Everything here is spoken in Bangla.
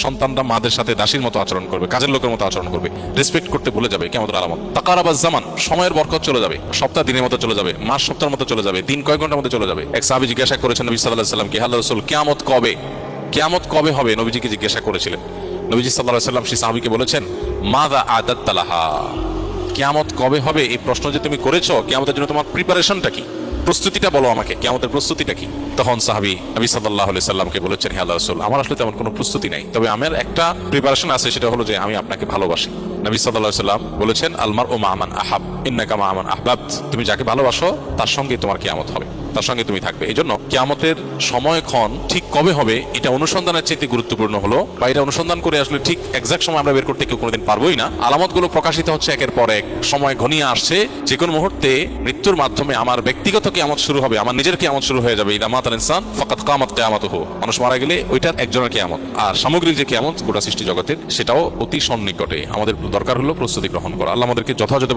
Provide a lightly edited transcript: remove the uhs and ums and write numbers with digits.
সন্তানরা মাদের সাথে দাসীর মতো আচরণ করবে, কাজের লোকের মতো আচরণ করবে, রেসপেক্ট করতে ভুলে যাবে। কিয়ামতের আলামত। তাকারাবাজ জামান, সময়ের বরকত চলে যাবে, সপ্তাহ দিনের মতো চলে যাবে, মাস সপ্তাহের মতো চলে যাবে, দিন কয়েক ঘন্টার মতো চলে যাবে। এক সাহাবী জিজ্ঞাসা করেছেন নবী সাল্লাল্লাহু আলাইহি ওয়াসাল্লামকে, হে আল্লাহর রাসূল, কিয়ামত কবে? কিয়ামত কবে হবে? নবীজিকে জিজ্ঞাসা করেছিলেন। নবীজি সাল্লাল্লাহু আলাইহি ওয়াসাল্লাম সেই সাহাবীকে বলেছেন, মাযা আদাত্তা লাহা, কিয়ামত কবে হবে এই প্রশ্ন যে তুমি করেছো, কিয়ামতের জন্য তোমার প্রিপারেশনটা কি, প্রস্তুতিটা বলো আমাকে, কিয়ামতের প্রস্তুতিটা কি? তখন সাহাবী নবী সাল্লাল্লাহু আলাইহি সাল্লামকে বলেছেন, হে আল্লাহর রাসূল, আমার আসলে তেমন কোনো প্রস্তুতি নাই, তবে আমার একটা প্রিপারেশন আছে, সেটা হলো যে আমি আপনাকে ভালোবাসি। নবী সাল্লাল্লাহু আলাইহি সাল্লাম বলেছেন, আল মারউ মা মান আহাব ইন্নাকা মা মান আহবাবত, তুমি যাকে ভালোবাসো তার সঙ্গে তোমার কিয়ামত হবে, তার সঙ্গে তুমি থাকবে। এই জন্য কিয়ামতের সময়ক্ষণ ঠিক কবে হবে এটা অনুসন্ধানের চাইতে গুরুত্বপূর্ণ হলো, বা এটা অনুসন্ধান করে আসলে ঠিক এক্সাক্ট সময় আমরা বের করতে কেউ কোনোদিন পারবোই না। আলামতগুলো প্রকাশিত হচ্ছে একের পর এক, সময় ঘনিয়ে আসছে, যে কোনো মুহূর্তে মৃত্যুর মাধ্যমে আমার ব্যক্তিগত কিয়ামত শুরু হবে, আমার নিজের কিয়ামত শুরু হয়ে যাবে। ইদা মাতাল ইনসান ফাকাদ কামাত কিয়ামাতুহু, মানুষ মারা গেলে ওইটা একজনের কিয়ামত। আর সামগ্রিক যে কিয়ামত গোটা সৃষ্টি জগতের, সেটাও অতি সন্নিকটে। আমাদের দরকার হলো প্রস্তুতি গ্রহণ করা। আল্লাহ আমাদেরকে যথাযথ